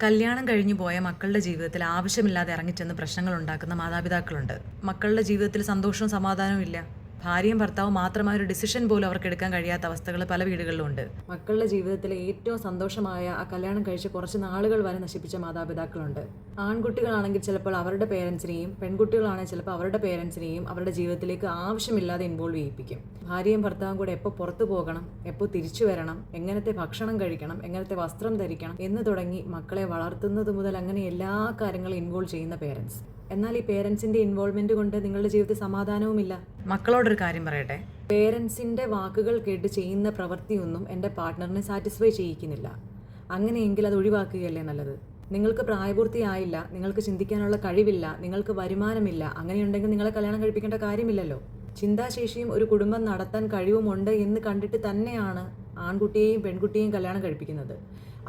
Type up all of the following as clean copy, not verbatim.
കല്യാണം കഴിഞ്ഞു പോയ മക്കളുടെ ജീവിതത്തിൽ ആവശ്യമില്ലാതെ ഇറങ്ങിച്ചെന്ന് പ്രശ്നങ്ങൾ ഉണ്ടാക്കുന്ന മാതാപിതാക്കളുണ്ട്. മക്കളുടെ ജീവിതത്തിൽ സന്തോഷവും സമാധാനവും ഇല്ല. ഭാര്യയും ഭർത്താവും മാത്രമായ ഒരു ഡിസിഷൻ പോലും അവർക്ക് എടുക്കാൻ കഴിയാത്ത അവസ്ഥകൾ പല വീടുകളിലും ഉണ്ട്. മക്കളുടെ ജീവിതത്തിലെ ഏറ്റവും സന്തോഷമായ ആ കല്യാണം കഴിച്ച് കുറച്ച് നാളുകൾ വരെ നശിപ്പിച്ച മാതാപിതാക്കളുണ്ട്. ആൺകുട്ടികളാണെങ്കിൽ ചിലപ്പോൾ അവരുടെ പേരൻസിനെയും, പെൺകുട്ടികളാണെങ്കിൽ ചിലപ്പോൾ അവരുടെ പേരൻസിനെയും അവരുടെ ജീവിതത്തിലേക്ക് ആവശ്യമില്ലാതെ ഇൻവോൾവ് ചെയ്യിപ്പിക്കും. ഭാര്യയും ഭർത്താവും കൂടെ എപ്പോൾ പുറത്തു പോകണം, എപ്പോൾ തിരിച്ചു വരണം, എങ്ങനത്തെ ഭക്ഷണം കഴിക്കണം, എങ്ങനത്തെ വസ്ത്രം ധരിക്കണം എന്ന് തുടങ്ങി മക്കളെ വളർത്തുന്നത് മുതൽ അങ്ങനെ എല്ലാ കാര്യങ്ങളും ഇൻവോൾവ് ചെയ്യുന്ന പേരൻസ്. എന്നാൽ ഈ പേരൻസിന്റെ ഇൻവോൾവ്മെന്റ് കൊണ്ട് നിങ്ങളുടെ ജീവിതത്തിൽ സമാധാനവുമില്ല. മക്കളോടൊരു കാര്യം പറയട്ടെ, പേരൻസിന്റെ വാക്കുകൾ കേട്ട് ചെയ്യുന്ന പ്രവൃത്തിയൊന്നും എൻ്റെ പാർട്ട്ണറിനെ സാറ്റിസ്ഫൈ ചെയ്യിക്കുന്നില്ല. അങ്ങനെയെങ്കിൽ അത് ഒഴിവാക്കുകയല്ലേ നല്ലത്. നിങ്ങൾക്ക് പ്രായപൂർത്തിയായില്ല, നിങ്ങൾക്ക് ചിന്തിക്കാനുള്ള കഴിവില്ല, നിങ്ങൾക്ക് വരുമാനമില്ല, അങ്ങനെയുണ്ടെങ്കിൽ നിങ്ങളെ കല്യാണം കഴിപ്പിക്കേണ്ട കാര്യമില്ലല്ലോ. ചിന്താശേഷിയും ഒരു കുടുംബം നടത്താൻ കഴിവുമുണ്ട് എന്ന് കണ്ടിട്ട് തന്നെയാണ് ആൺകുട്ടിയെയും പെൺകുട്ടിയെയും കല്യാണം കഴിപ്പിക്കുന്നത്.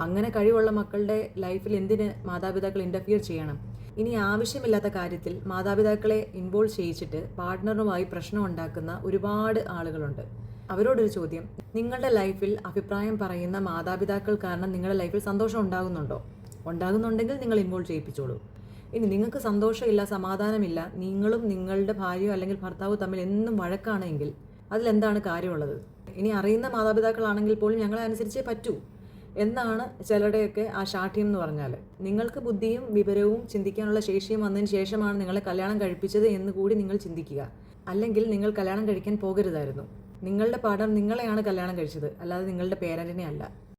അങ്ങനെ കഴിവുള്ള മക്കളുടെ ലൈഫിൽ എന്തിന് മാതാപിതാക്കൾ ഇൻ്റർഫിയർ ചെയ്യണം? ഇനി ആവശ്യമില്ലാത്ത കാര്യത്തിൽ മാതാപിതാക്കളെ ഇൻവോൾവ് ചെയ്യിച്ചിട്ട് പാർട്ട്ണറുമായി പ്രശ്നം ഉണ്ടാക്കുന്ന ഒരുപാട് ആളുകളുണ്ട്. അവരോടൊരു ചോദ്യം, നിങ്ങളുടെ ലൈഫിൽ അഭിപ്രായം പറയുന്ന മാതാപിതാക്കൾ കാരണം നിങ്ങളുടെ ലൈഫിൽ സന്തോഷം ഉണ്ടാകുന്നുണ്ടോ? ഉണ്ടാകുന്നുണ്ടെങ്കിൽ നിങ്ങൾ ഇൻവോൾവ് ചെയ്യിപ്പിച്ചോളൂ. ഇനി നിങ്ങൾക്ക് സന്തോഷമില്ല, സമാധാനമില്ല, നിങ്ങളും നിങ്ങളുടെ ഭാര്യയോ അല്ലെങ്കിൽ ഭർത്താവോ തമ്മിൽ എന്നും വഴക്കാണെങ്കിൽ അതിലെന്താണ് കാര്യമുള്ളത്? ഇനി അറിയുന്ന മാതാപിതാക്കളാണെങ്കിൽ പോലും ഞങ്ങളെ അനുസരിച്ചേ പറ്റൂ എന്നാണ് ചിലരുടെയൊക്കെ ആ ശാഠ്യം എന്ന് പറഞ്ഞാൽ. നിങ്ങൾക്ക് ബുദ്ധിയും വിവരവും ചിന്തിക്കാനുള്ള ശേഷിയും വന്നതിന് ശേഷമാണ് നിങ്ങളെ കല്യാണം കഴിപ്പിച്ചത് എന്ന് കൂടി നിങ്ങൾ ചിന്തിക്കുക. അല്ലെങ്കിൽ നിങ്ങൾ കല്യാണം കഴിക്കാൻ പോകരുതായിരുന്നു. നിങ്ങളുടെ പാർട്ണർ നിങ്ങളെയാണ് കല്യാണം കഴിച്ചത്, അല്ലാതെ നിങ്ങളുടെ പേരൻറ്റിനെ അല്ല.